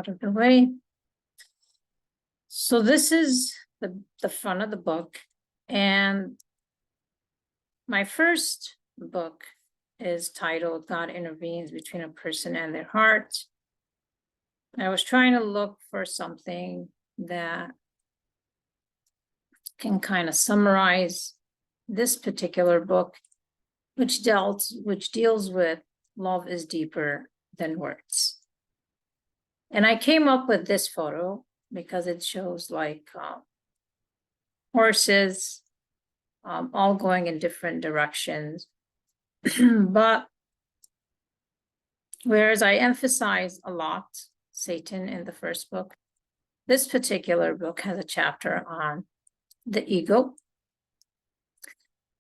out of the way. So this is the front of the book, and my first book is titled God Intervenes Between a Person and Their Heart. I was trying to look for something that can kind of summarize this particular book, which deals with love is deeper than words. And I came up with this photo because it shows like horses all going in different directions. But whereas I emphasize a lot Satan in the first book, this particular book has a chapter on the ego.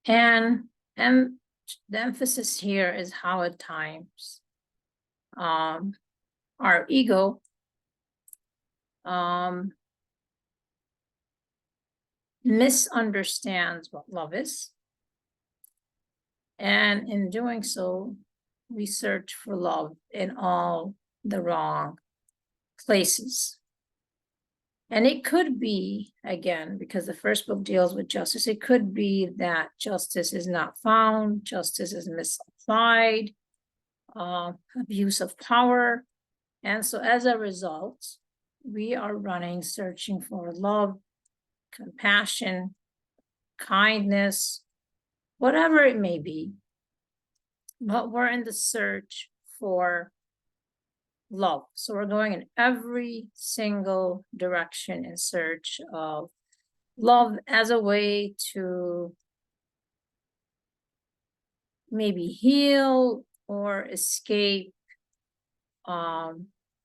And the emphasis here is how at times our ego misunderstands what love is. And in doing so, we search for love in all the wrong places. And it could be, again, because the first book deals with justice, it could be that justice is not found, justice is misapplied, abuse of power. And so as a result, we are running, searching for love, compassion, kindness, whatever it may be. But we're in the search for love. So we're going in every single direction in search of love as a way to maybe heal or escape,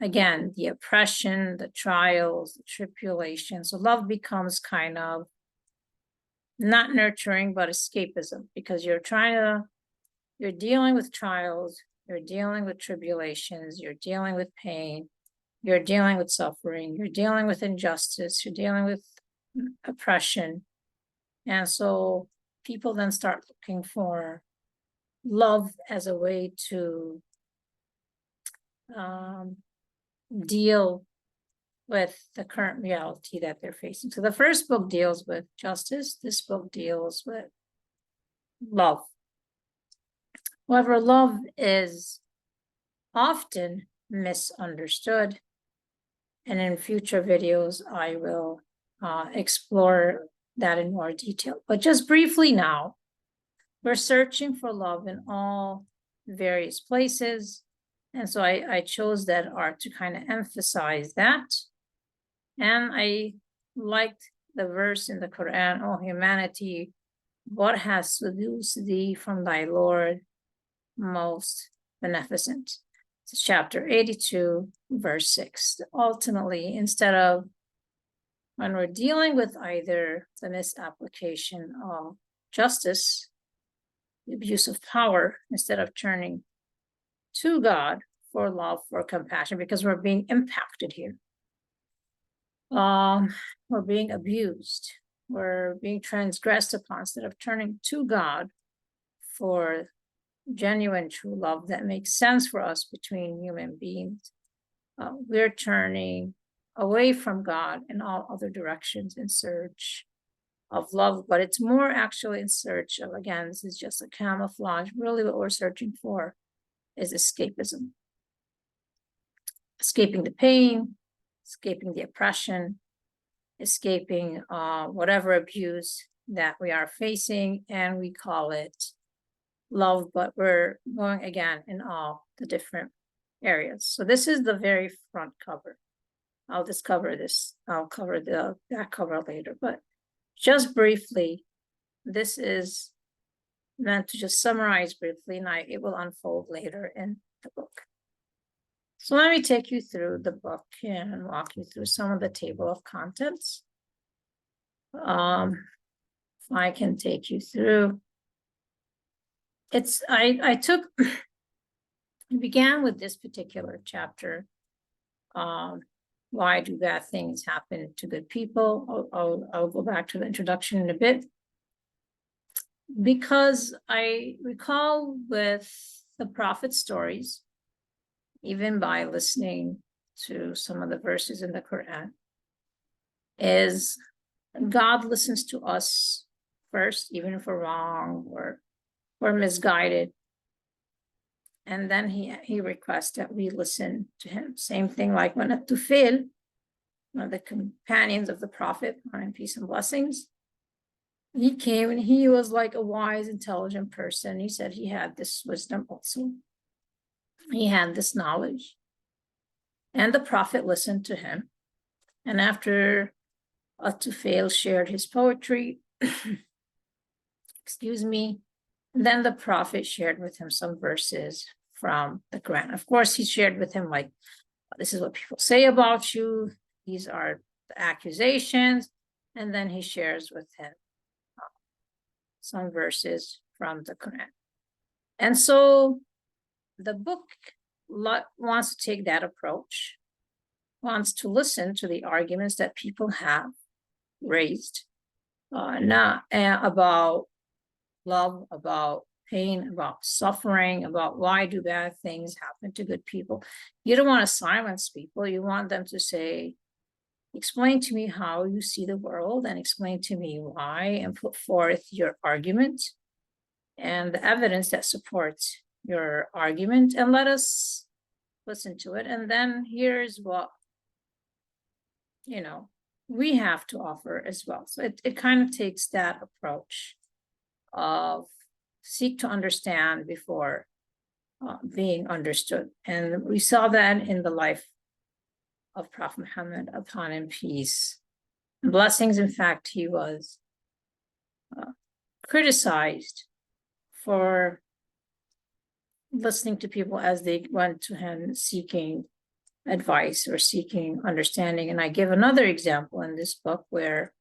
again, the oppression, the trials, the tribulations. So love becomes kind of not nurturing, but escapism, because you're dealing with trials, you're dealing with tribulations, you're dealing with pain, you're dealing with suffering, you're dealing with injustice, you're dealing with oppression. And so people then start looking for love as a way to deal with the current reality that they're facing. So the first book deals with justice. This book deals with love. However, love is often misunderstood. And in future videos, I will explore that in more detail. But just briefly now, we're searching for love in all various places. And so I chose that art to kind of emphasize that. And I liked the verse in the Quran, "O humanity, what has seduced thee from thy Lord most beneficent?" It's chapter 82, verse 6. Ultimately, instead of when we're dealing with either the misapplication of justice, the abuse of power, instead of turning to God for love, for compassion, because we're being impacted here. We're being abused, we're being transgressed upon. Instead of turning to God for genuine true love that makes sense for us between human beings, we're turning away from God in all other directions in search of love. But it's more actually in search of, again, this is just a camouflage. Really what we're searching for is escapism. Escaping the pain, escaping the oppression, escaping whatever abuse that we are facing, and we call it love, but we're going again in all the different areas. So this is the very front cover. I'll just cover this. I'll cover that cover later, but just briefly, this is meant to just summarize briefly, and it will unfold later in the book. So let me take you through the book and walk you through some of the table of contents. If I can take you through. I began with this particular chapter. Why do bad things happen to good people? I'll go back to the introduction in a bit. Because I recall with the prophet stories, even by listening to some of the verses in the Quran is God listens to us first, even if we're wrong or we're misguided. And then he requests that we listen to him. Same thing like when At-Tufail, one of the companions of the Prophet, peace and blessings, he came and he was like a wise, intelligent person. He said he had this wisdom also. He had this knowledge. And the Prophet listened to him. And after At-Tufail shared his poetry, excuse me, then the Prophet shared with him some verses from the Quran. Of course, he shared with him, like, this is what people say about you. These are the accusations. And then he shares with him some verses from the Quran. And so the book wants to take that approach, wants to listen to the arguments that people have raised, not about love, about pain, about suffering, about why do bad things happen to good people. You don't want to silence people. You want them to say, explain to me how you see the world and explain to me why, and put forth your argument and the evidence that supports your argument, and let us listen to it. And then here's what, we have to offer as well. So it kind of takes that approach of seek to understand before being understood. And we saw that in the life of Prophet Muhammad, upon him peace and blessings. In fact, he was criticized for listening to people as they went to him seeking advice or seeking understanding. And I give another example in this book where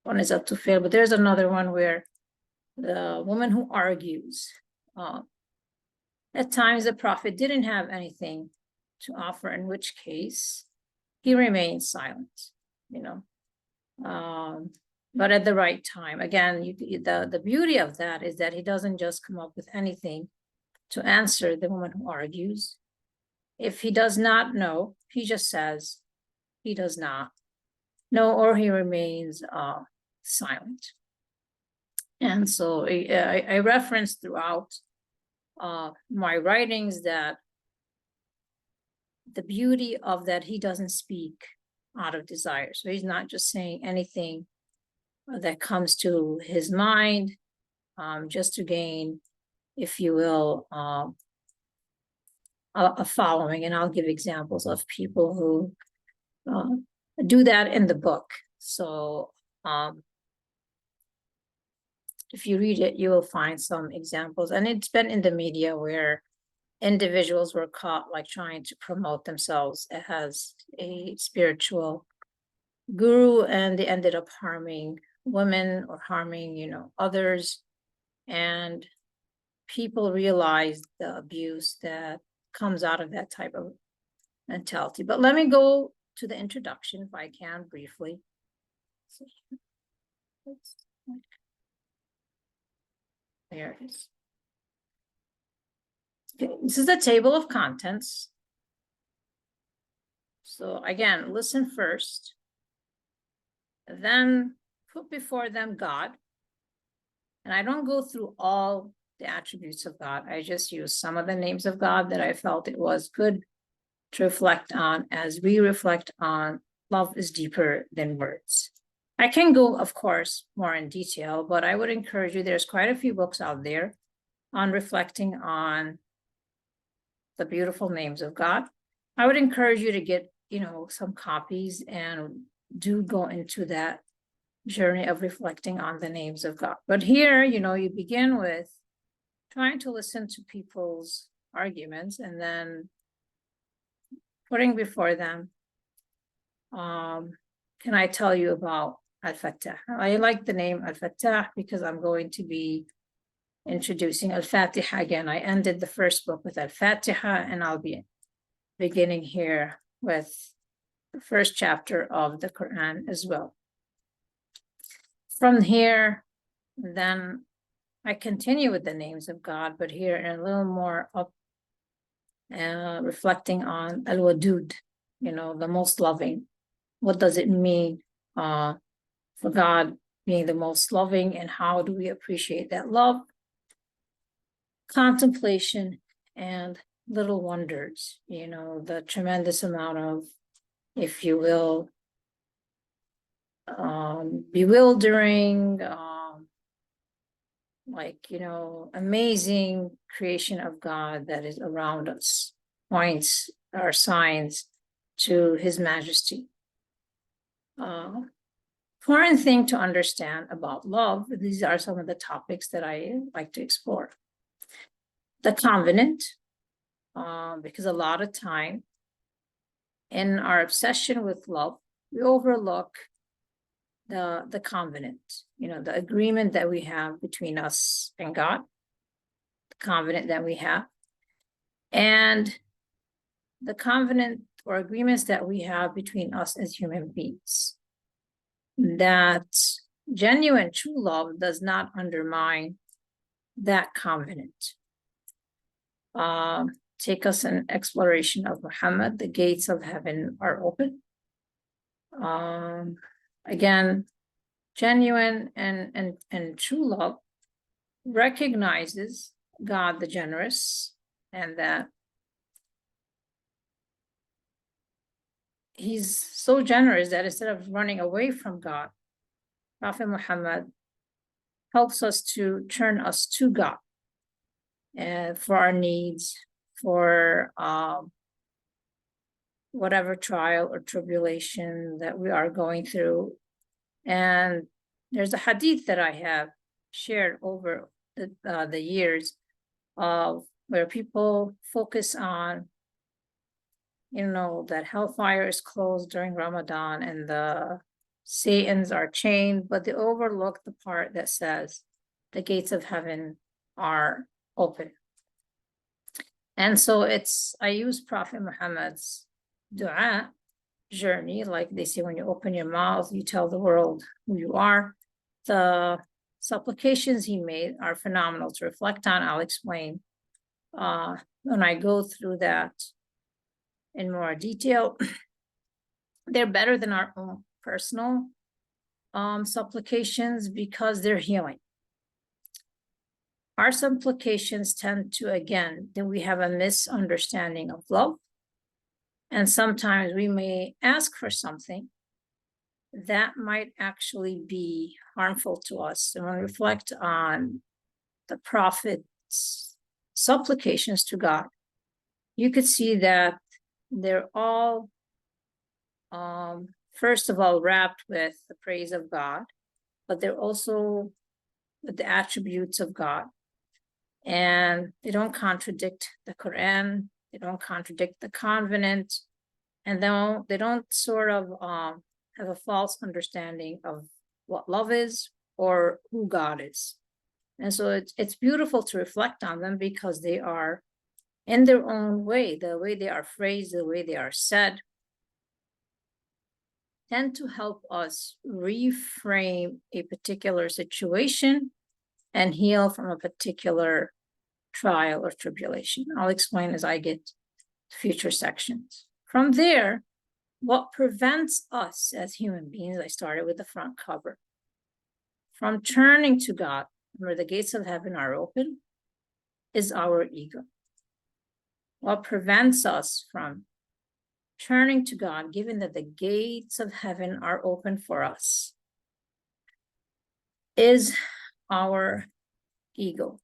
one is At-Tufail, but there's another one where the woman who argues, at times the Prophet didn't have anything to offer, in which case he remained silent, but at the right time. Again, the beauty of that is that he doesn't just come up with anything to answer the woman who argues. If he does not know, he just says he does not know, or he remains silent. And so I reference throughout my writings that the beauty of that, he doesn't speak out of desire. So he's not just saying anything that comes to his mind, just to gain, if you will, a following. And I'll give examples of people who do that in the book. So if you read it, you will find some examples. And it's been in the media where individuals were caught like trying to promote themselves as a spiritual guru, and they ended up harming women or harming, others. And people realized the abuse that comes out of that type of mentality. But let me go to the introduction, if I can, briefly. There it is. Okay, this is the table of contents. So again, listen first, then put before them God. And I don't go through all the attributes of God. I just use some of the names of God that I felt it was good to reflect on as we reflect on love is deeper than words. I can go, of course, more in detail, but I would encourage you, there's quite a few books out there on reflecting on the beautiful names of God. I would encourage you to get, some copies and do go into that journey of reflecting on the names of God. But here, you begin with trying to listen to people's arguments and then putting before them, can I tell you about Al-Fatah? I like the name Al-Fatah because I'm going to be introducing Al-Fatiha again. I ended the first book with Al-Fatiha, and I'll be beginning here with the first chapter of the Quran as well. From here, then I continue with the names of God, but here a little more up, reflecting on Al-Wadud, the most loving. What does it mean for God being the most loving, and how do we appreciate that love? Contemplation and little wonders, the tremendous amount of, if you will, bewildering, amazing creation of God that is around us, points our signs to His majesty. Important thing to understand about love, these are some of the topics that I like to explore. The covenant, because a lot of time in our obsession with love, we overlook the covenant, the agreement that we have between us and God, the covenant that we have, and the covenant or agreements that we have between us as human beings. That genuine true love does not undermine that covenant. Take us an exploration of Muhammad. The gates of heaven are open. Again, genuine and true love recognizes God the generous, and that He's so generous that instead of running away from God, Prophet Muhammad helps us to turn us to God for our needs, for whatever trial or tribulation that we are going through. And there's a hadith that I have shared over the years of where people focus on, that hellfire is closed during Ramadan and the Satans are chained, but they overlook the part that says the gates of heaven are open. And so I use Prophet Muhammad's dua journey, like they say, when you open your mouth, you tell the world who you are. The supplications he made are phenomenal to reflect on. I'll explain when I go through that in more detail. They're better than our own personal supplications because they're healing. Our supplications tend to, again, that we have a misunderstanding of love. And sometimes we may ask for something that might actually be harmful to us. And when we reflect on the Prophet's supplications to God, you could see that they're all, first of all, wrapped with the praise of God, but they're also with the attributes of God. And they don't contradict the Quran, they don't contradict the covenant, and they don't sort of have a false understanding of what love is or who God is. And so it's beautiful to reflect on them because they are, in their own way, the way they are phrased, the way they are said, tend to help us reframe a particular situation and heal from a particular trial or tribulation. I'll explain as I get to future sections. From there, what prevents us as human beings, I started with the front cover, from turning to God, where the gates of heaven are open, is our ego. What prevents us from turning to God, given that the gates of heaven are open for us, is our ego.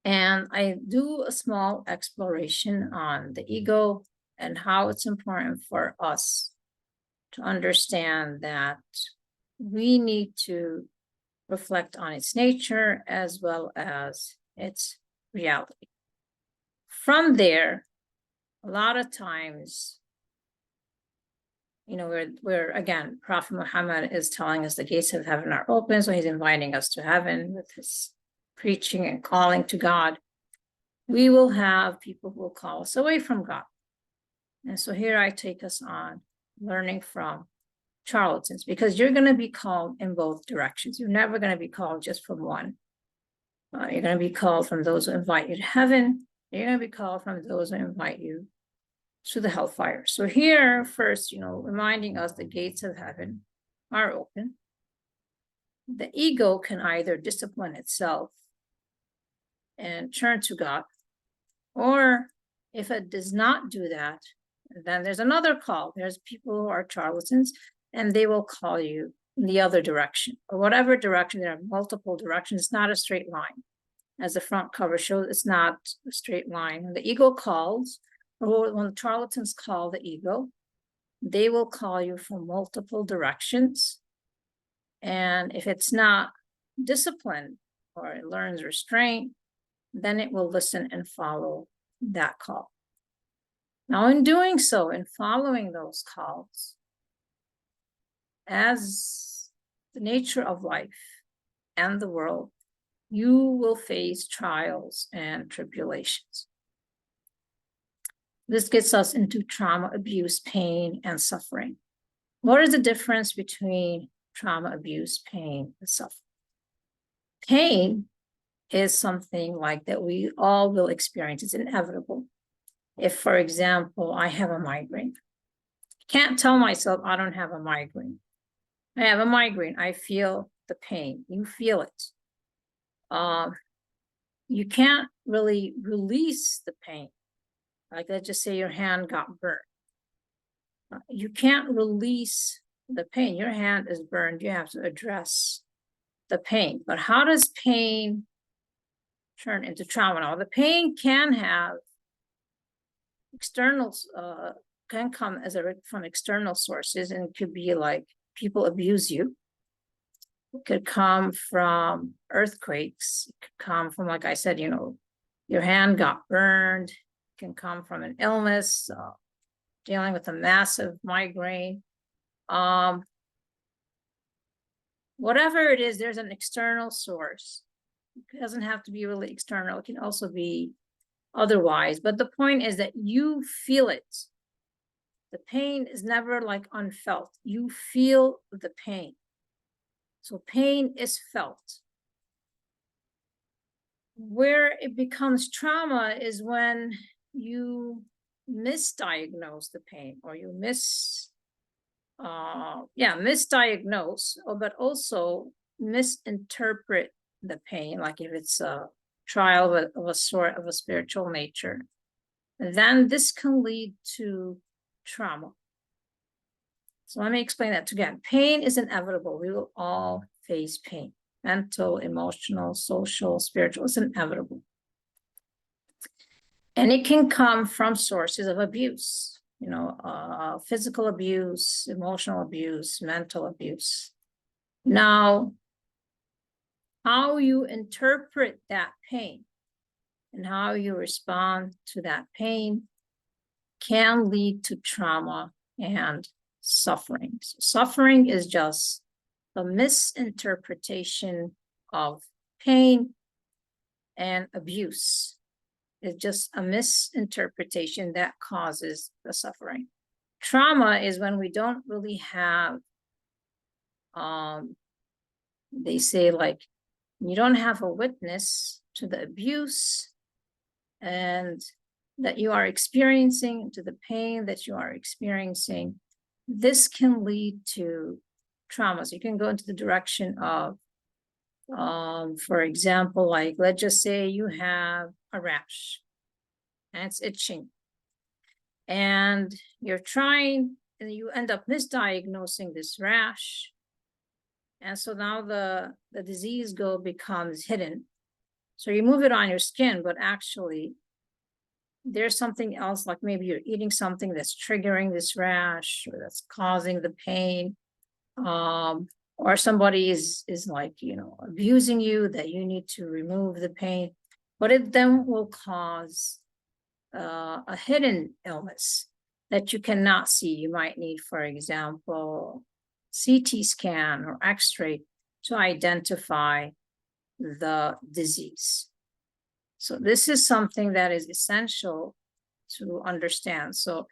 And I do a small exploration on the ego and how it's important for us to understand that we need to reflect on its nature as well as its reality. From there, a lot of times, where again, Prophet Muhammad is telling us the gates of heaven are open, so he's inviting us to heaven with his preaching and calling to God. We will have people who will call us away from God. And so here I take us on learning from charlatans, because you're going to be called in both directions. You're never going to be called just from one. You're going to be called from those who invite you to heaven. You're going to be called from those who invite you to the hellfire. So here, first, reminding us the gates of heaven are open. The ego can either discipline itself and turn to God, or if it does not do that, then there's another call. There's people who are charlatans, and they will call you in the other direction, or whatever direction. There are multiple directions. It's not a straight line. As the front cover shows, it's not a straight line. When the ego calls, or when the charlatans call the ego, they will call you from multiple directions. And if it's not disciplined or it learns restraint, then it will listen and follow that call. Now, in doing so, in following those calls, as the nature of life and the world, you will face trials and tribulations. This gets us into trauma, abuse, pain, and suffering. What is the difference between trauma, abuse, pain, and suffering? Pain is something like that we all will experience. It's inevitable. If, for example, I have a migraine, I can't tell myself I don't have a migraine. I have a migraine. I feel the pain. You feel it. You can't really release the pain. Like, let's just say your hand got burned. You can't release the pain. Your hand is burned. You have to address the pain. But how does pain turn into trauma? Now, the pain can have externals, can come from external sources, and it could be like people abuse you. It could come from earthquakes. It could come from, like I said, your hand got burned. It can come from an illness, dealing with a massive migraine. Whatever it is, there's an external source. It doesn't have to be really external. It can also be otherwise. But the point is that you feel it. The pain is never like unfelt. You feel the pain. So pain is felt. Where it becomes trauma is when you misdiagnose the pain, or you misdiagnose, but also misinterpret the pain. Like if it's a trial of a sort of a spiritual nature, then this can lead to trauma. So let me explain that again. Pain is inevitable. We will all face pain. Mental, emotional, social, spiritual. It's inevitable. And it can come from sources of abuse, physical abuse, emotional abuse, mental abuse. Now, how you interpret that pain and how you respond to that pain can lead to trauma and suffering. So suffering is just a misinterpretation of pain, and abuse is just a misinterpretation that causes the suffering. Trauma is when we don't really have, they say, like, you don't have a witness to the abuse and that you are experiencing, to the pain that you are experiencing. This can lead to trauma. So you can go into the direction of, for example, like, let's just say you have a rash and it's itching, and you're trying, and you end up misdiagnosing this rash. And so now the disease becomes hidden. So you move it on your skin, but actually there's something else, like maybe you're eating something that's triggering this rash, or that's causing the pain. Or somebody is like, abusing you, that you need to remove the pain, but it then will cause a hidden illness that you cannot see. You might need, for example, CT scan or X-ray to identify the disease. So this is something that is essential to understand. So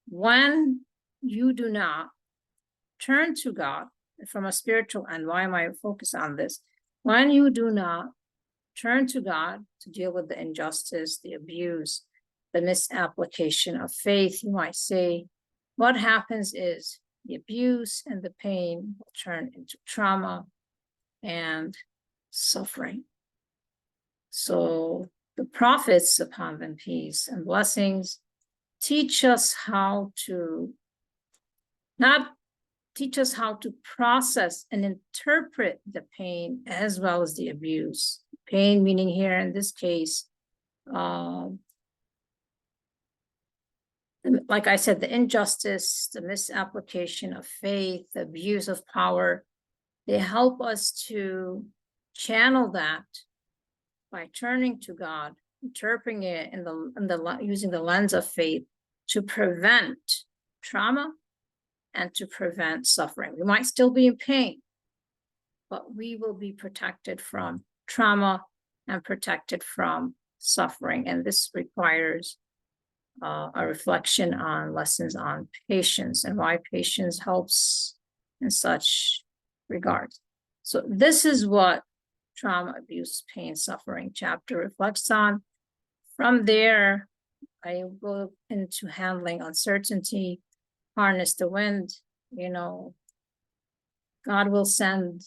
when you do not turn to God from a spiritual end, why am I focused on this? When you do not turn to God to deal with the injustice, the abuse, the misapplication of faith. You might say, what happens is the abuse and the pain will turn into trauma and suffering. So the prophets, upon them peace and blessings, teach us how to process and interpret the pain as well as the abuse. Pain meaning here in this case, like I said, the injustice, the misapplication of faith, the abuse of power. They help us to channel that by turning to God, interpreting it using the lens of faith to prevent trauma and to prevent suffering. We might still be in pain, but we will be protected from trauma and protected from suffering. And this requires a reflection on lessons on patience and why patience helps in such regards. So this is what trauma, abuse, pain, suffering chapter reflects on. From there, I go into handling uncertainty, harness the wind. God will send,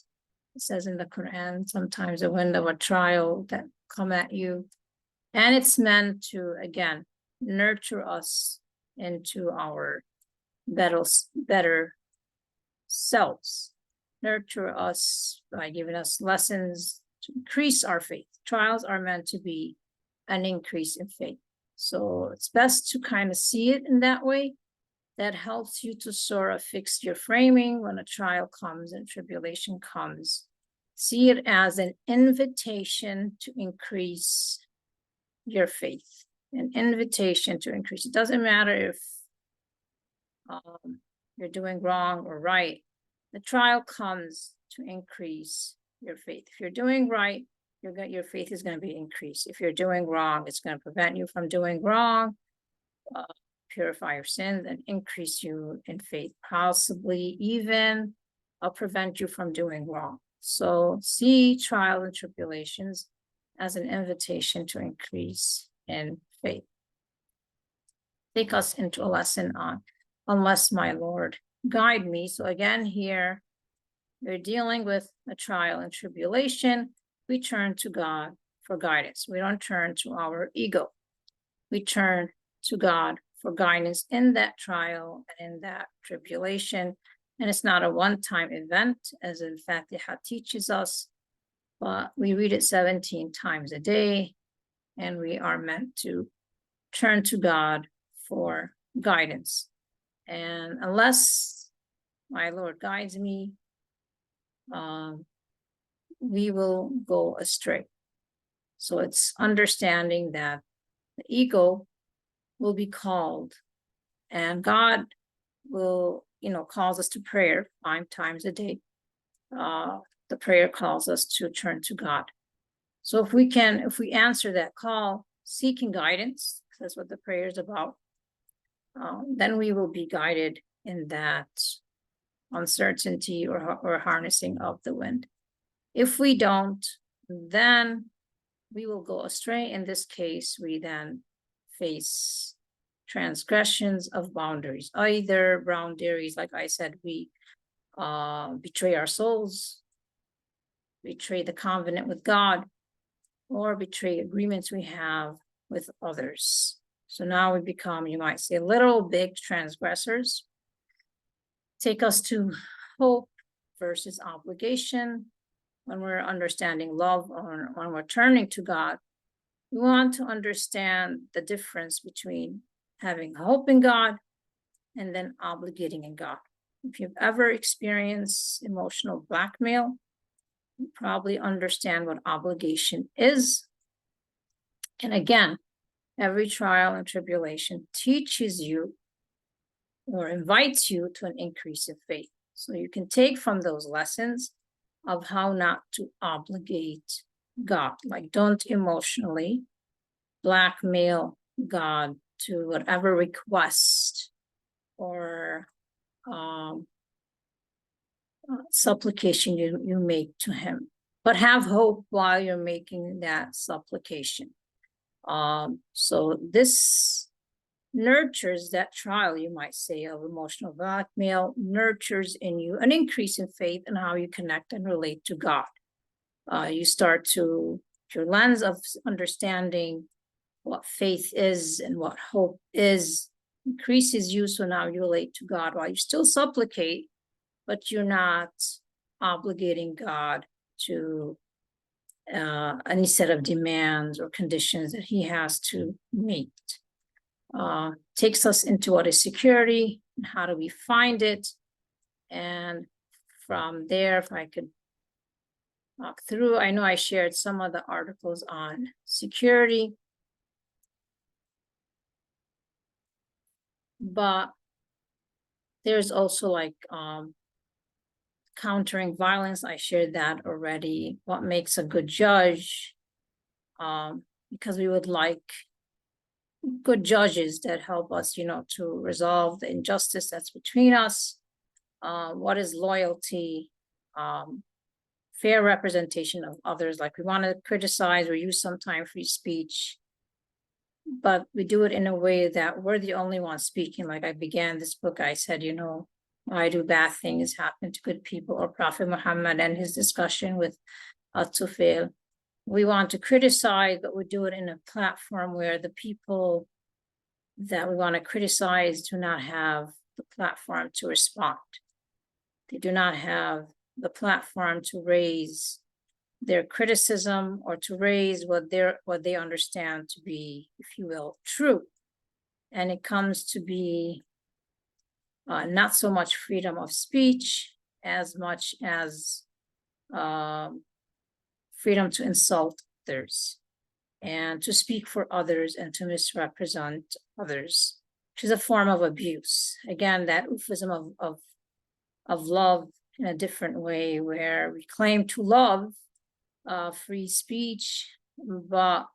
it says in the Quran, sometimes a wind of a trial that come at you. And it's meant to, again, nurture us into our better selves, nurture us by giving us lessons to increase our faith. Trials are meant to be an increase in faith. So it's best to kind of see it in that way. That helps you to sort of fix your framing when a trial comes and tribulation comes. See it as an invitation to increase your faith, an invitation to increase. It doesn't matter if you're doing wrong or right. The trial comes to increase your faith. If you're doing right, your faith is going to be increased. If you're doing wrong, it's going to prevent you from doing wrong, purify your sins, and increase you in faith, possibly even prevent you from doing wrong. So see trials and tribulations as an invitation to increase in faith. Take us into a lesson on, unless my Lord guide me. So again, here we're dealing with a trial and tribulation. We turn to God for guidance. We don't turn to our ego. We turn to God for guidance in that trial and in that tribulation. And it's not a one-time event, as in Fatiha teaches us, but we read it 17 times a day, and we are meant to turn to God for guidance. And unless my Lord guides me, we will go astray. So it's understanding that the ego will be called, and God will, calls us to prayer 5 times a day. The prayer calls us to turn to God. So if we answer that call, seeking guidance, that's what the prayer is about, then we will be guided in that uncertainty or harnessing of the wind. If we don't, then we will go astray. In this case, we then face transgressions of boundaries, either boundaries, like I said, we betray our souls, betray the covenant with God, or betray agreements we have with others. So now we become, you might say, little big transgressors. Take us to hope versus obligation. When we're understanding love or when we're turning to God, we want to understand the difference between having hope in God and then obligating in God. If you've ever experienced emotional blackmail, you probably understand what obligation is. And again, every trial and tribulation teaches you or invites you to an increase in faith. So you can take from those lessons of how not to obligate God. Like, don't emotionally blackmail God to whatever request or supplication you make to him. But have hope while you're making that supplication. So this nurtures that trial, you might say, of emotional blackmail, nurtures in you an increase in faith in how you connect and relate to God. You start to, your lens of understanding what faith is and what hope is increases you. So now you relate to God while you still supplicate, but you're not obligating God to any set of demands or conditions that he has to meet. Takes us into what is security and how do we find it. And from there, if I could walk through, I know I shared some of the articles on security, but there's also like countering violence. I shared that already. What makes a good judge? Because we would like good judges that help us, to resolve the injustice that's between us. What is loyalty? Fair representation of others. Like we want to criticize or use sometimes free speech, but we do it in a way that we're the only ones speaking. Like I began this book, I said, why do bad things happen to good people, or Prophet Muhammad and his discussion with Tufail. We want to criticize, but we do it in a platform where the people that we want to criticize do not have the platform to respond. They do not have the platform to raise their criticism or to raise what they understand to be, if you will, true. And it comes to be not so much freedom of speech as much as freedom to insult others and to speak for others and to misrepresent others, which is a form of abuse. Again, that euphemism of love in a different way, where we claim to love free speech, but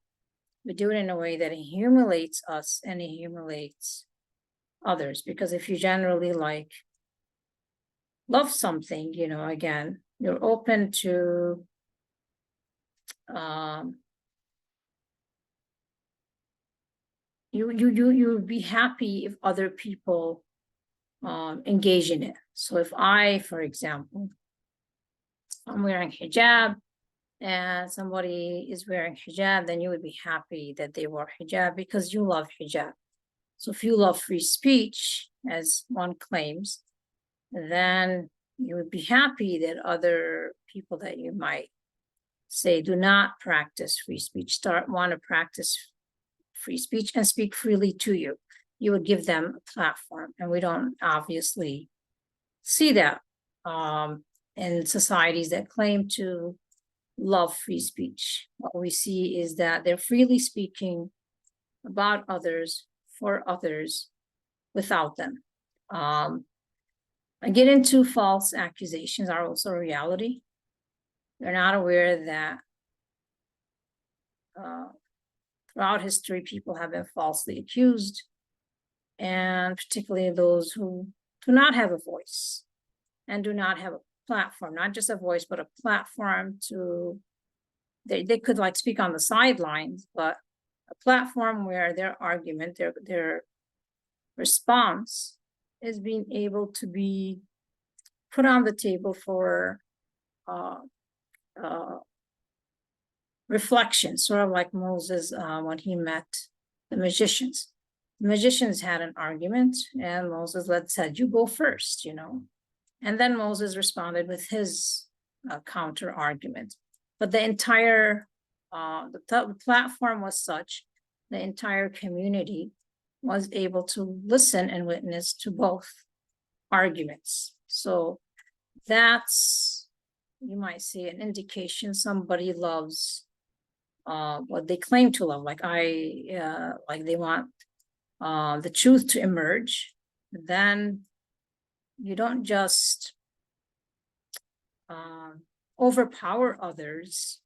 we do it in a way that it humiliates us and it humiliates others. Because if you generally love something, again, you're open to you would be happy if other people engage in it. So if I, for example, I'm wearing hijab and somebody is wearing hijab, then you would be happy that they wore hijab because you love hijab. So if you love free speech, as one claims, then you would be happy that other people that you might say do not practice free speech want to practice free speech and speak freely to you. You would give them a platform, and we don't obviously see that in societies that claim to love free speech. What we see is that they're freely speaking about others, for others, without them. I get into false accusations are also a reality. They're not aware that throughout history, people have been falsely accused, and particularly those who do not have a voice and do not have a platform, not just a voice, but a platform to, they could speak on the sidelines, but a platform where their argument, their response is being able to be put on the table for reflection, sort of like Moses when he met the magicians. The magicians had an argument, and Moses said, you go first, And then Moses responded with his counter argument. But the entire, the platform was such, the entire community was able to listen and witness to both arguments. So that's, you might say, an indication somebody loves what they claim to love. Like they want the truth to emerge. Then you don't just overpower others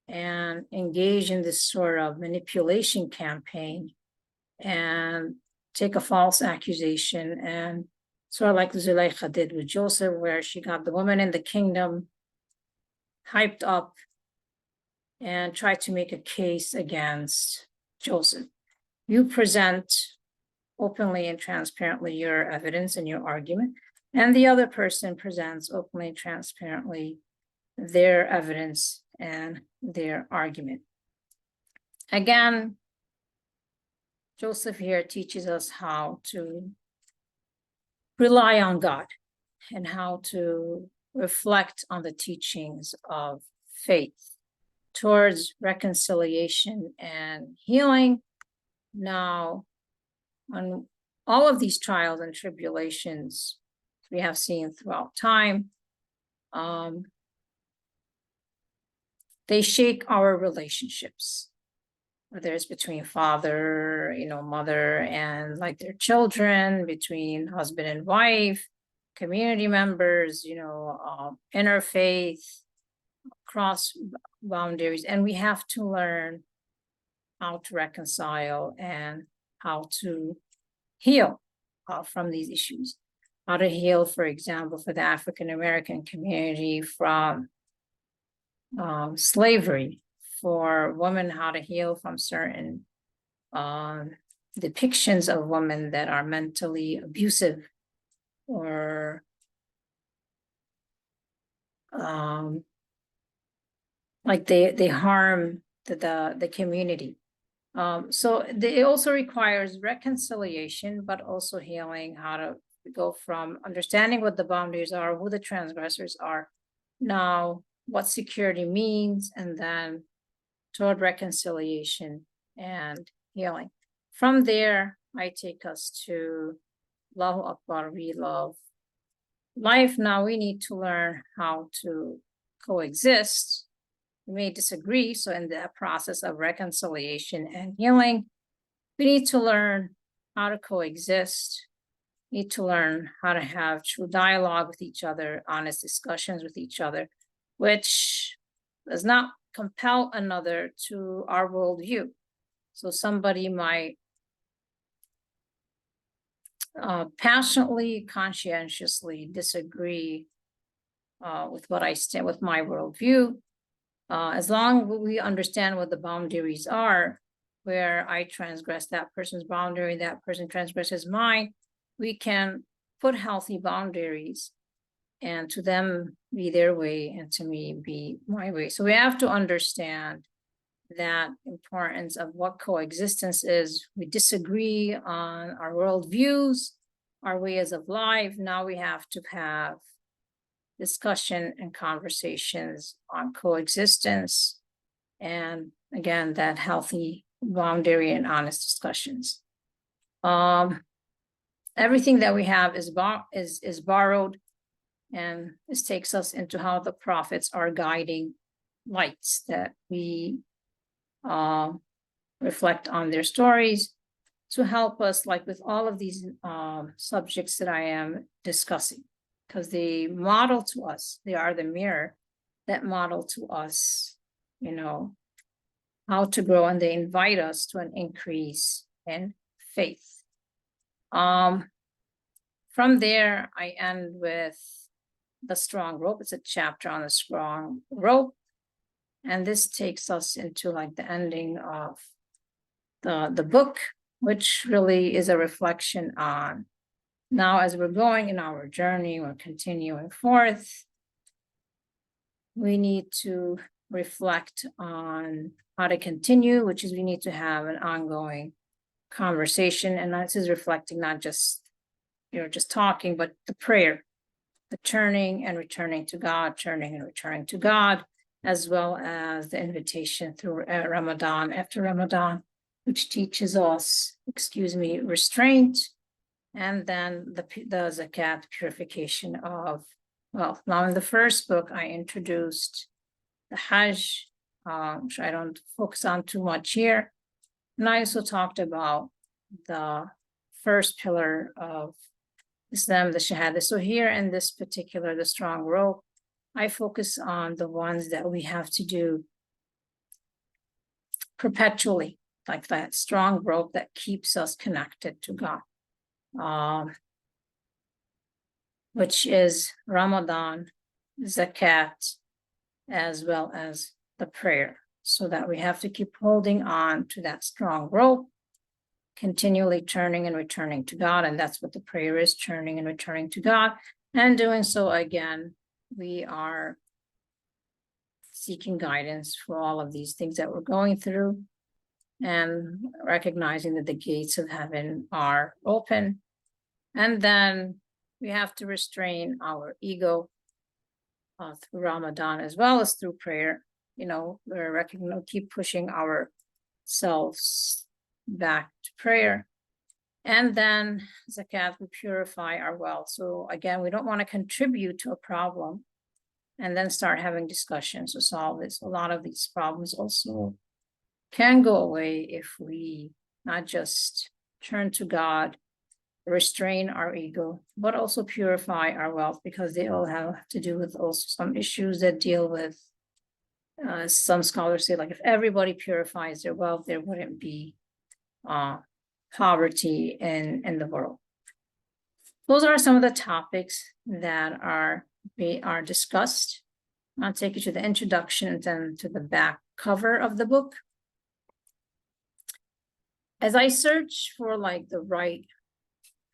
and engage in this sort of manipulation campaign and take a false accusation, and sort of like Zuleika did with Joseph, where she got the woman in the kingdom hyped up and tried to make a case against Joseph. You present openly and transparently your evidence and your argument, and the other person presents openly and transparently their evidence and their argument. Again, Joseph here teaches us how to rely on God and how to reflect on the teachings of faith towards reconciliation and healing. Now, on all of these trials and tribulations we have seen throughout time, they shake our relationships, whether it's between father, mother and like their children, between husband and wife, community members, interfaith, cross boundaries. And we have to learn how to reconcile and how to heal from these issues. How to heal, for example, for the African American community from slavery, for women, how to heal from certain depictions of women that are mentally abusive or like they harm the community. So it also requires reconciliation, but also healing, how to go from understanding what the boundaries are, who the transgressors are, now what security means, and then toward reconciliation and healing. From there, I take us to Allahu Akbar, we love life. Now we need to learn how to coexist. We may disagree, so in the process of reconciliation and healing, we need to learn how to coexist, need to learn how to have true dialogue with each other, honest discussions with each other, which does not compel another to our worldview. So somebody might passionately, conscientiously disagree with what I stand with my worldview. As long as we understand what the boundaries are, where I transgress that person's boundary, that person transgresses mine, we can put healthy boundaries, and to them be their way and to me be my way. So we have to understand that importance of what coexistence is. We disagree on our worldviews, our ways of life. Now we have to have discussion and conversations on coexistence, and again, that healthy boundary and honest discussions. Everything that we have is borrowed, and this takes us into how the prophets are guiding lights that we reflect on their stories to help us, like with all of these subjects that I am discussing, because they model to us, they are the mirror that model to us, how to grow, and they invite us to an increase in faith. From there, I end with the strong rope. It's a chapter on the strong rope. And this takes us into like the ending of the book, which really is a reflection on now as we're going in our journey, we're continuing forth. We need to reflect on how to continue, which is we need to have an ongoing conversation. And this is reflecting not just, just talking, but the prayer, the turning and returning to God, turning and returning to God, as well as the invitation through Ramadan, after Ramadan, which teaches us, restraint, and then the zakat, purification of wealth. Now, in the first book, I introduced the Hajj, which I don't focus on too much here. And I also talked about the first pillar of Islam, the Shahada. So here in this particular, the strong rope, I focus on the ones that we have to do perpetually, like that strong rope that keeps us connected to God, which is Ramadan, zakat, as well as the prayer. so that we have to keep holding on to that strong rope, continually turning and returning to God. And that's what the prayer is, turning and returning to God. And doing so again, we are seeking guidance for all of these things that we're going through, and recognizing that the gates of heaven are open. And then we have to restrain our ego through Ramadan as well as through prayer. We're keep pushing ourselves back to prayer. And then zakat, we purify our wealth. So again, we don't want to contribute to a problem and then start having discussions to solve this. A lot of these problems also can go away if we not just turn to God, restrain our ego, but also purify our wealth, because they all have to do with also some issues that deal with, some scholars say, like, if everybody purifies their wealth, there wouldn't be poverty in the world. Those are some of the topics that are discussed. I'll take you to the introduction and then to the back cover of the book. As I search for like the right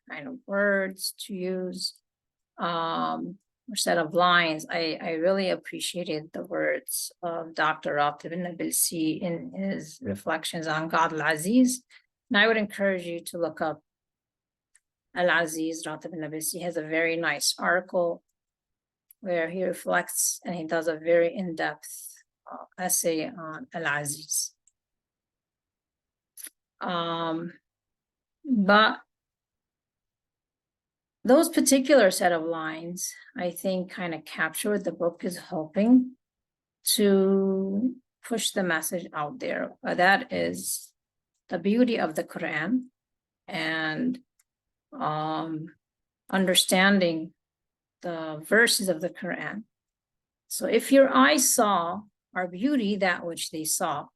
kind of words to use, or set of lines, I really appreciated the words of Dr. Ratib Nabilsi in his reflections on God al-Aziz. And I would encourage you to look up Al-Aziz. Ratib Nabilsi has a very nice article where he reflects, and he does a very in-depth essay on Al-Aziz. But those particular set of lines, I think, kind of capture what the book is hoping to push the message out there. That is the beauty of the Quran, and understanding the verses of the Quran. So if your eyes saw our beauty, that which they saw,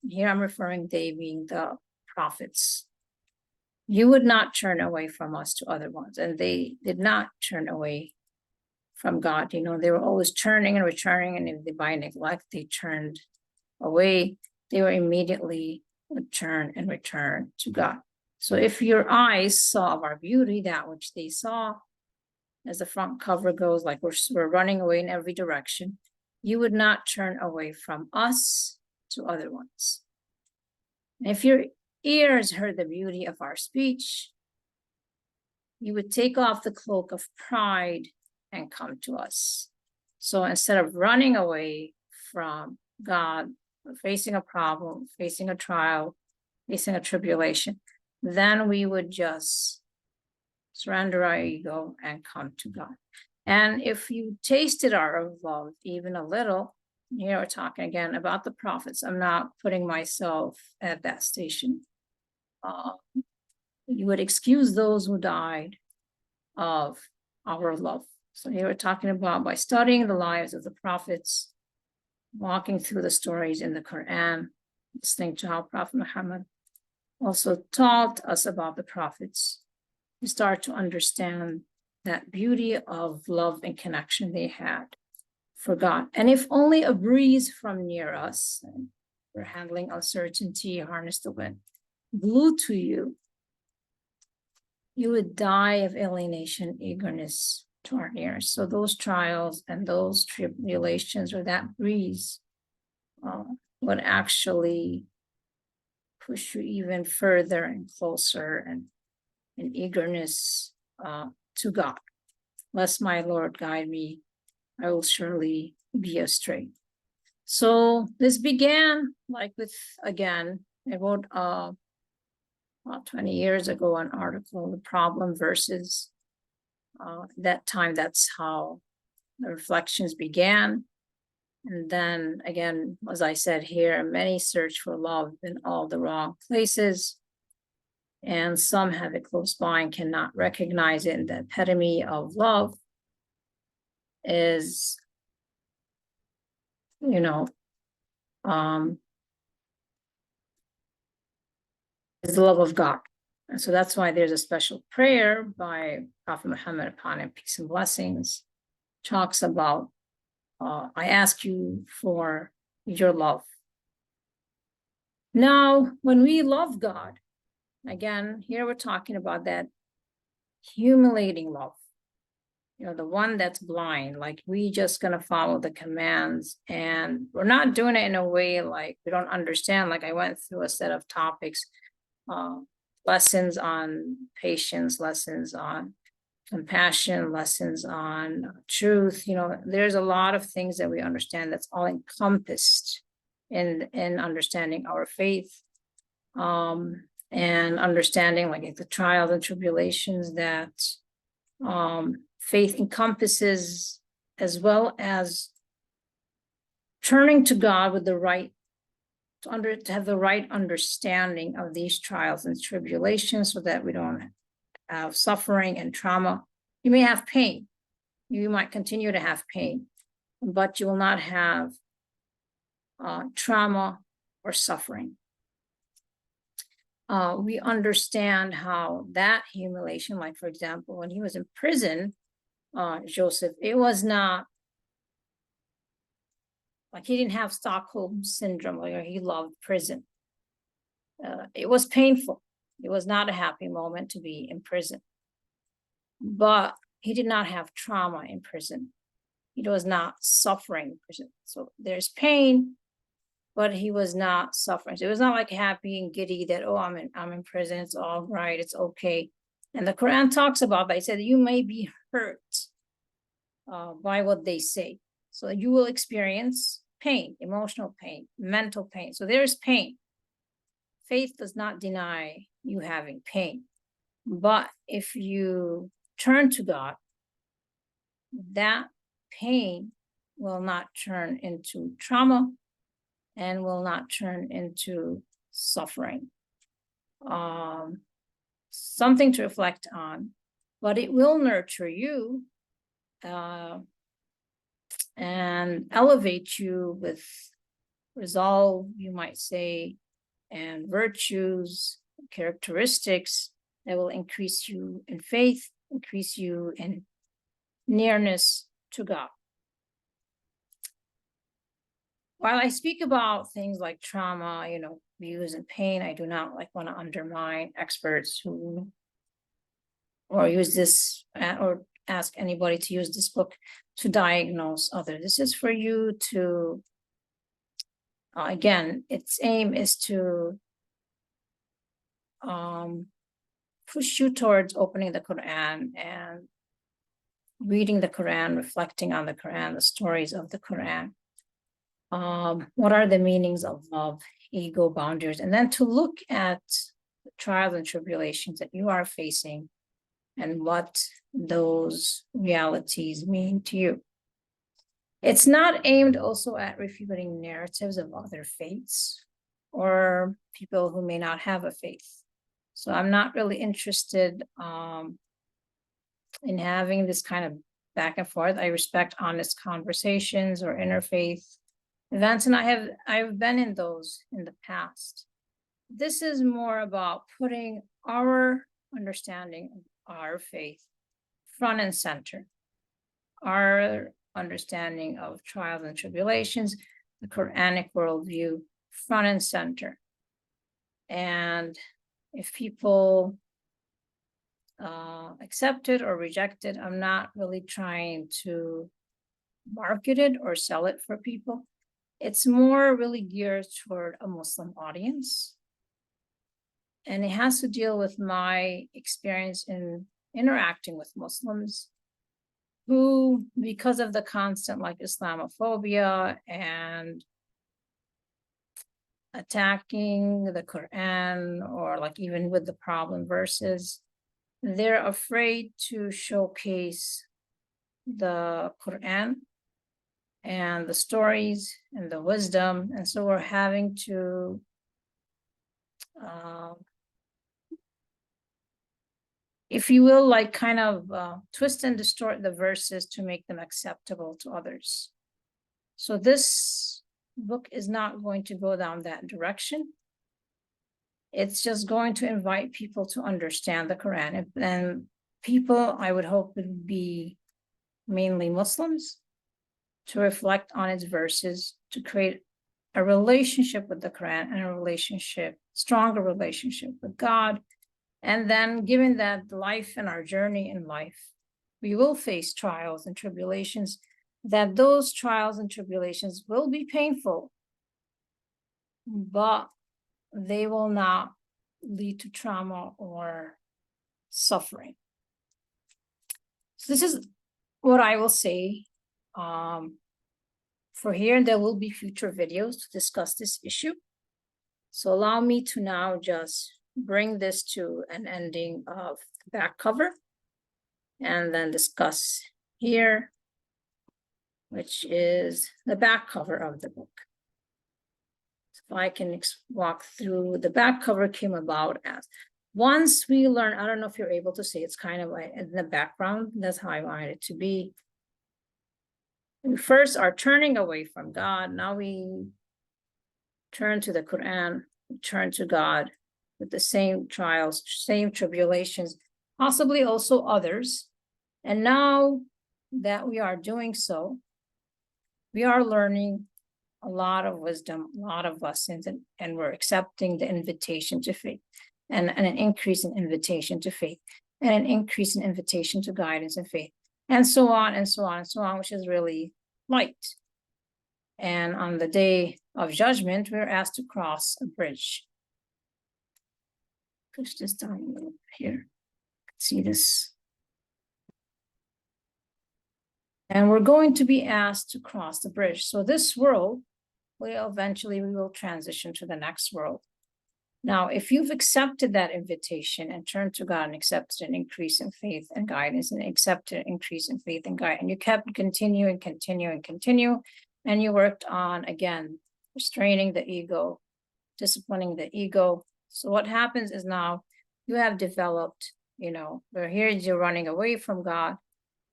here I'm referring they being the prophets, you would not turn away from us to other ones. And they did not turn away from God. They were always turning and returning, and if they by neglect they turned away, they were immediately would turn and return to God. So if your eyes saw of our beauty, that which they saw, as the front cover goes, like we're running away in every direction, you would not turn away from us to other ones. And if your ears heard the beauty of our speech, you would take off the cloak of pride and come to us. So instead of running away from God, facing a problem, facing a trial, facing a tribulation, then we would just surrender our ego and come to God. And if you tasted our love even a little, here we're talking again about the prophets. I'm not putting myself at that station. You would excuse those who died of our love. So here we're talking about by studying the lives of the prophets, walking through the stories in the Quran, listening to how Prophet Muhammad also taught us about the prophets, we start to understand that beauty of love and connection they had for God. And if only a breeze from near us, and we're handling uncertainty, harness the wind, blew to you, you would die of alienation, eagerness to our nearest. So those trials and those tribulations, or that breeze, would actually push you even further and closer and in eagerness to God. Lest my Lord guide me, I will surely be astray. So this began like with, again, I wrote about 20 years ago an article, The Problem Verses. That time, that's how the reflections began. And then again, as I said here, many search for love in all the wrong places, and some have it close by and cannot recognize it. And the epitome of love is, is the love of God. And so that's why there's a special prayer by Prophet Muhammad, upon him peace and blessings, talks about, I ask you for your love. Now, when we love God, again, here we're talking about that humiliating love. The one that's blind, like we just gonna follow the commands, and we're not doing it in a way like we don't understand. Like I went through a set of topics, lessons on patience, lessons on compassion, lessons on truth. There's a lot of things that we understand that's all encompassed in understanding our faith, and understanding like the trials and tribulations that faith encompasses, as well as turning to God with the right to have the right understanding of these trials and tribulations, so that we don't have suffering and trauma. You may have pain. You might continue to have pain, but you will not have trauma or suffering. We understand how that humiliation, like for example, when he was in prison, Joseph, it was not like he didn't have Stockholm syndrome, or he loved prison. It was painful. It was not a happy moment to be in prison, but he did not have trauma in prison. He was not suffering in prison. So there's pain, but he was not suffering. So it was not like happy and giddy that, oh, I'm in prison, it's all right, it's okay. And the Quran talks about that. It said you may be hurt by what they say. So you will experience pain, emotional pain, mental pain. So there is pain. Faith does not deny you having pain. But if you turn to God, that pain will not turn into trauma and will not turn into suffering. Something to reflect on, but it will nurture you and elevate you with resolve, you might say, and virtues, characteristics that will increase you in faith, increase you in nearness to God. While I speak about things like trauma, views and pain, I do not want to undermine experts who or use this or ask anybody to use this book to diagnose others. This is for you to, again, its aim is to push you towards opening the Quran and reading the Quran, reflecting on the Quran, the stories of the Quran. What are the meanings of love, ego, boundaries, and then to look at the trials and tribulations that you are facing and what those realities mean to you. It's not aimed also at refuting narratives of other faiths or people who may not have a faith. So I'm not really interested in having this kind of back and forth. I respect honest conversations or interfaith events, and I've been in those in the past. This is more about putting our understanding of our faith front and center, our understanding of trials and tribulations, the Quranic worldview front and center. And if people accept it or reject it, I'm not really trying to market it or sell it for people. It's more really geared toward a Muslim audience. And it has to deal with my experience in interacting with Muslims who, because of the constant Islamophobia and attacking the Quran, or even with the problem verses, they're afraid to showcase the Quran and the stories and the wisdom. And so we're having to if you will, twist and distort the verses to make them acceptable to others. So this book is not going to go down that direction. It's just going to invite people to understand the Quran. And people, I would hope, would be mainly Muslims, to reflect on its verses, to create a relationship with the Quran and a stronger relationship with God. And then given that life and our journey in life, we will face trials and tribulations, that those trials and tribulations will be painful, but they will not lead to trauma or suffering. So this is what I will say for here. There will be future videos to discuss this issue. So allow me to now just bring this to an ending of the back cover and then discuss here, which is the back cover of the book. So if I can walk through, the back cover came about as, once we learn, I don't know if you're able to see, it's kind of like in the background, that's how I wanted it to be. We first are turning away from God. Now we turn to the Quran, turn to God with the same trials, same tribulations, possibly also others. And now that we are doing so, we are learning a lot of wisdom, a lot of lessons, and we're accepting the invitation to faith, and an increase in invitation to faith, and an increase in invitation to guidance and faith, and so on and so on and so on, which is really light. And on the day of judgment, we're asked to cross a bridge. Push this down a little bit here. See this? And we're going to be asked to cross the bridge. So this world, we will transition to the next world. Now, if you've accepted that invitation and turned to God and accepted an increase in faith and guidance, and accepted an increase in faith and guidance, and you kept continue, and you worked on, again, restraining the ego, disciplining the ego. So what happens is now you have developed, where here you're running away from God.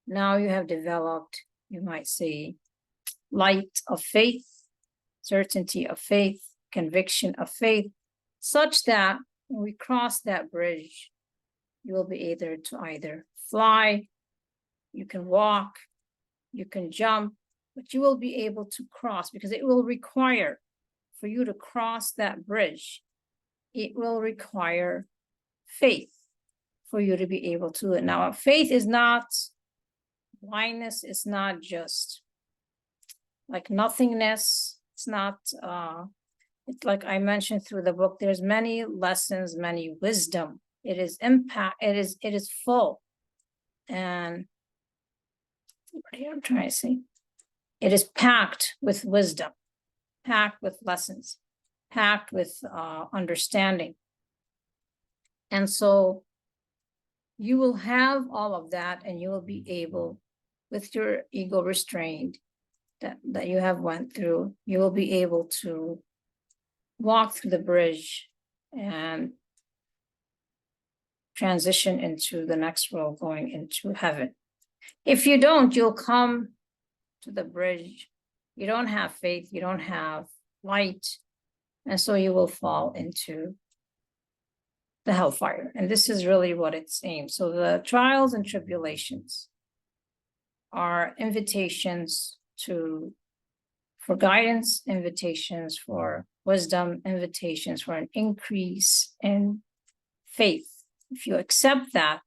Now you have developed, you might say, light of faith, certainty of faith, conviction of faith, such that when we cross that bridge, you will be able to either fly, you can walk, you can jump, but you will be able to cross, because it will require, for you to cross that bridge, it will require faith for you to be able to do it. Now, faith is not blindness, it's not just like nothingness. It's not, it's like I mentioned through the book, there's many lessons, many wisdom. It is impact, it is full. And what here I'm trying to say, it is packed with wisdom, packed with lessons, packed with understanding. And so you will have all of that, and you will be able, with your ego restrained, that you have went through, you will be able to walk through the bridge and transition into the next world, going into heaven. If you don't, you'll come to the bridge, you don't have faith, you don't have light, and so you will fall into the hellfire. And this is really what it's aimed. So the trials and tribulations are invitations for guidance, invitations for wisdom, invitations for an increase in faith. If you accept that,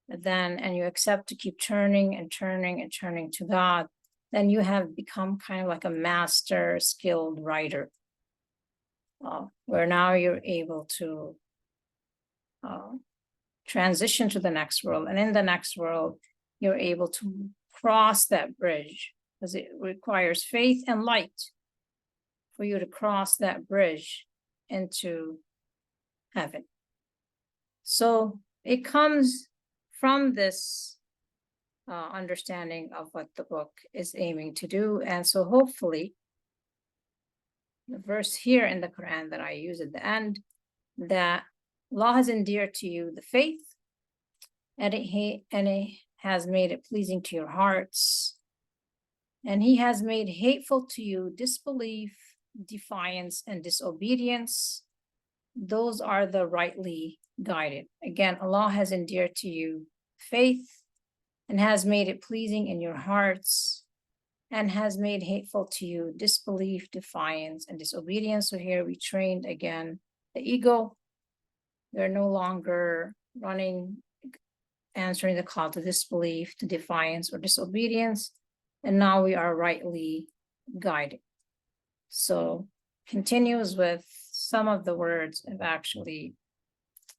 then, and you accept to keep turning and turning and turning to God, then you have become kind of like a master skilled writer, where now you're able to transition to the next world. And in the next world, you're able to cross that bridge, because it requires faith and light for you to cross that bridge into heaven. So it comes from this understanding of what the book is aiming to do. And so hopefully the verse here in the Quran that I use at the end, that Allah has endeared to you the faith, and it has made it pleasing to your hearts, and He has made hateful to you disbelief, defiance, and disobedience. Those are the rightly guided. Again, Allah has endeared to you faith and has made it pleasing in your hearts, and has made hateful to you disbelief, defiance, and disobedience. So here we trained again the ego. We're no longer answering the call to disbelief, to defiance, or disobedience. And now we are rightly guided. So continues with some of the words of actually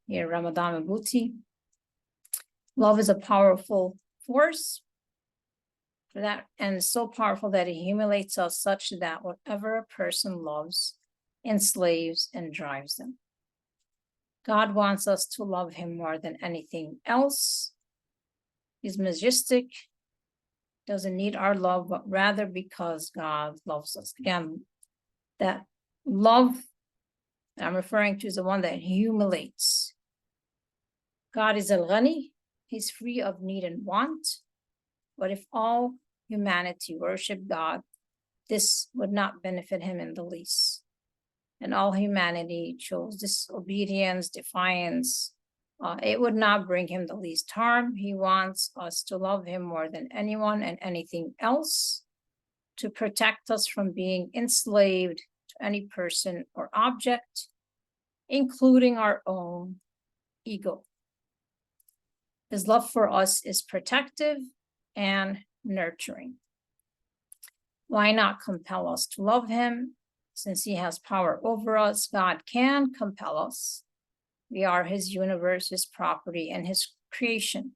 here, Ramadan Mabuti. Love is a powerful force for that, and so powerful that it humiliates us such that whatever a person loves enslaves and drives them. God wants us to love him more than anything else. He's majestic, doesn't need our love, but rather because God loves us. Again, that love I'm referring to is the one that humiliates. God is al-Ghani, he's free of need and want. But if all humanity worshiped God, this would not benefit him in the least. And all humanity chose disobedience, defiance. It would not bring him the least harm. He wants us to love him more than anyone and anything else, to protect us from being enslaved to any person or object, including our own ego. His love for us is protective and nurturing. Why not compel us to love him? Since he has power over us, God can compel us. We are his universe, his property, and his creation.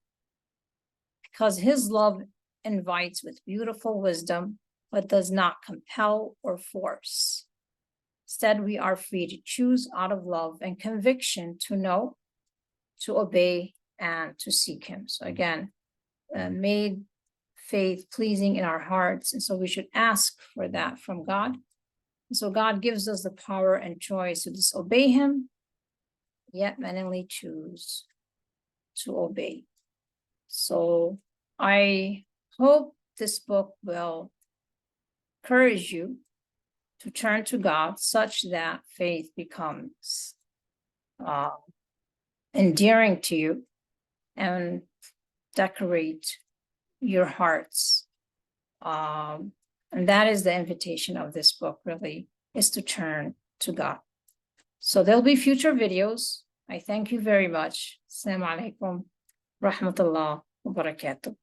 Because his love invites with beautiful wisdom, but does not compel or force. Instead, we are free to choose out of love and conviction to know, to obey, and to seek him. So again, made faith pleasing in our hearts. And so we should ask for that from God. And so God gives us the power and choice to disobey him, yet willingly choose to obey. So I hope this book will encourage you to turn to God such that faith becomes endearing to you and decorate your hearts. And that is the invitation of this book, really, is to turn to God. So there'll be future videos. I thank you very much. Assalamu alaikum, rahmatullah wa barakatuh.